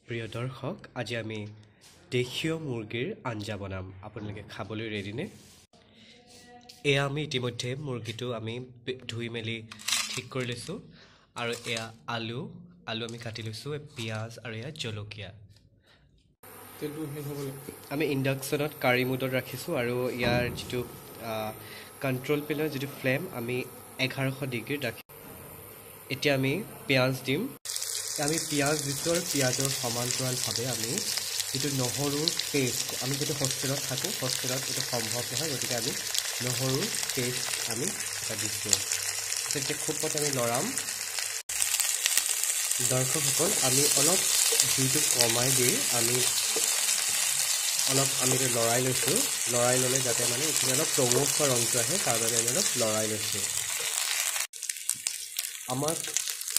প্ৰিয় দৰ্শক আজি আমি দেশীয় মুৰ্গীৰ আঞ্জা বনাম আপোনালোকে খাবলৈ ৰেডি নে এয়া আমি ইতিমধ্যে মুৰ্গীটো আমি ধুই মেলি ঠিক কৰি লৈছো আৰু এয়া আলু আমি কাটি লৈছো পিয়াজ আৰু এয়া জলকীয়া তেলটো হে হ'বলে আমি ইন্ডাকশনত কাৰি মুডত ৰাখিছো আৰু ইয়াৰ যেটো কন্ট্ৰোল পেনৰ যেটো ফ্লেম আমি 1100 ডিগ্ৰীত ৰাখি এতিয়া আমি পিয়াজ দিম আমি পিয়াজ দিছো আৰু পিয়াজৰ সমান্তৰালভাৱে আমি যেটো নহৰুৰ পেষ্ট আমি যেটো হোষ্টেলত থাকো হোষ্টেলত এটা সম্ভৱ নহয় গতিকে আমি নহৰুৰ পেষ্ট আমি দিছো তেতিয়া খুব পট আমি লৰাম দৰ্শকসকল আমি অলপ জুইটো কমাই দি আমি অলপ আমি লৰাই লৈছো লৰাই ললে যাতে মানে এখিনি অলপ ৰঙচুৱা ৰংটো আহে তাৰ বাবে আমি অলপ লৰাই লৈছো আমাৰ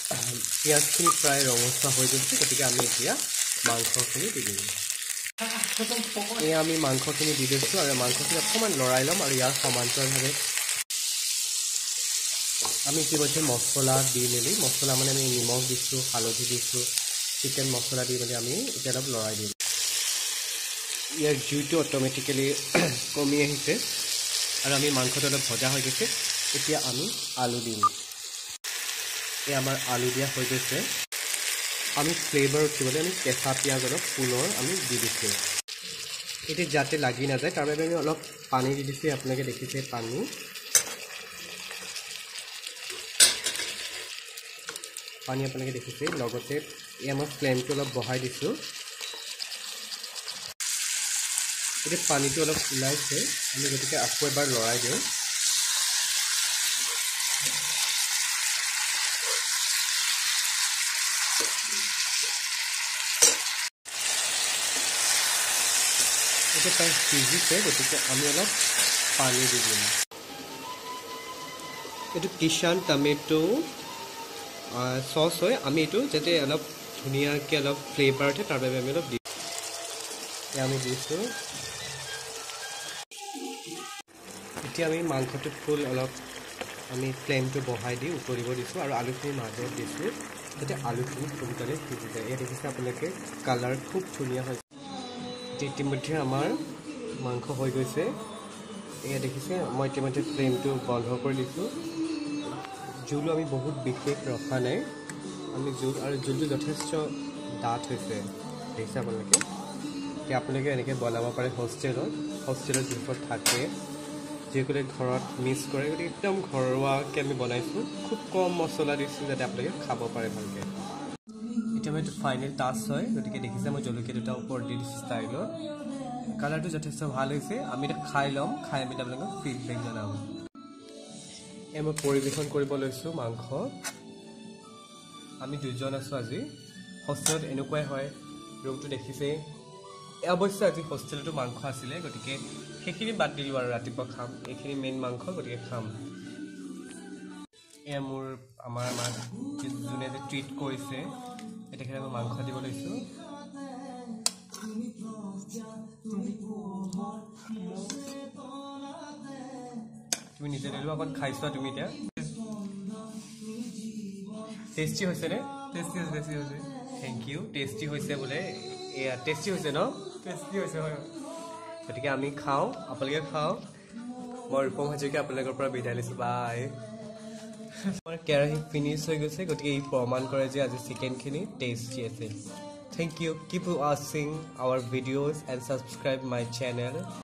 পিয়াজখিনি প্ৰায় ৰঙচুৱা হৈ গৈছে গতিকে আমি এতিয়া মাংসখিনি দি দিম আমি মাংসখিনি দি দিছো আৰু মাংসখিনি অকমান লৰাই লম আৰু ইয়াৰ সমান্তৰালভাৱে আমি ইতিমধ্যে মছলা দি মেলি মছলা মানে আমি নিমখ দিছো হালধি দিছো চিকেন মছলা দি মেলি আমি এতিয়া অলপ লৰাই দিম ইয়াৰ জুইটো অটোমেটিক্যালি কমি আহিছে আৰু আমি মাংসটো অলপ ভজা হৈ গৈছে এতিয়া আমি আলু দিম এই আমাৰ আলু দিয়া হৈ গৈছে আমি ফ্লেভাৰ উঠিবলৈ আমি কেঁচা পিয়াজ অলপ পুনৰ আমি দি দিছো এটি যাতে লাগি না যায় তাৰ বাবে আমি অলপ পানী দি দিছো আপোনালোকে দেখিছে পানী আপোনালোকে দেখিছে লগতে আমাৰ ফ্লেমটো অলপ বঢ়াই দিছো এটা পানীটো অলপ উলাইছে আমি গতিকে আকৌ এবাৰ লৰাই দিওঁ এটা প্ৰায় সিজিছে গতিকে আমি অলপ পানী দি দিম এইটো কিষান টমেটো সস হয় আমি এইটো যাতে অলপ ধুনীয়াকৈ অলপ ফ্লেভাৰ উঠে তাৰ বাবে আমি অলপ দিম আমি দিছো এতিয়া আমি মাংসটো ফুল অলপ আমি ফ্লেমটো বঢ়াই দি উতলিব দিছো আৰু আলুখিনি মাজত দিছো যাতে আলুখিনি সোনকালে সিজি যায় এই দেখিছে আপোনালোকে কালাৰ খুব ধুনীয়া হৈছে ইতিমধ্যে আমাৰ মাংস হৈ গৈছে এয়া দেখিছে মই ইতিমধ্যে ফ্লেমটো বন্ধ কৰি দিছো জুলু আমি বহুত বিশেষ ৰখা নাই আমি জুল আৰু জুলটো যথেষ্ট ডাঠ হৈছে দেখিছে আপোনালোকে এতিয়া আপোনালোকে এনেকৈ বনাব পাৰে হোষ্টেলত যিবোৰ থাকে যিসকলে ঘৰত মিছ কৰে গতিকে একদম ঘৰুৱাকৈ আমি বনাইছোঁ খুব কম মছলা দিছোঁ যাতে আপোনালোকে খাব পাৰে ভালকৈ এতিয়া মই এইটো ফাইনেল টাচ হয় গতিকে দেখিছে মই জলকীয়া দুটা ওপৰত দি দিছোঁ ষ্টাইলত কালাৰটো যথেষ্ট ভাল হৈছে আমি এটা খাই ল'ম খাই মেলি আপোনালোকক ফিডবেক জনাম মই পৰিৱেশন কৰিব লৈছোঁ মাংস আমি দুজন আছোঁ আজি হোষ্টেলত এনেকুৱাই হয় ৰুমটো দেখিছে অৱশ্যে আজি হোষ্টেলতো মাংস আছিলে গতিকে সেইখিনি বাদ দিলোঁ আৰু ৰাতিপুৱা খাম এইখিনি মেইন মাংস গতিকে খাম এয়া মোৰ আমাৰ যোনে যে ট্ৰিট কৰিছে তেখেতে মই মাংস দিব লৈছোঁ তুমি নিজে দিলোঁ অকণ খাইছোৱা তুমি এতিয়া টেষ্টি হৈছেনে টেষ্টি হৈছে থেংক ইউ টেষ্টি হৈছে বোলে এয়া টেষ্টি হৈছে ন টেষ্টি হৈছে হয় গতিকে আমি খাওঁ আপোনালোকে খাওঁ মই ৰূপম হাজৰিকা আপোনালোকৰ পৰা বিদায় লৈছোঁ বাই আমাৰ কেৰাহী ফিনিছ হৈ গৈছে গতিকে ই প্ৰমাণ কৰে যে আজি চিকেনখিনি টেষ্টি আছিল থেংক ইউ কিপ ৱাচিং our videos and subscribe my channel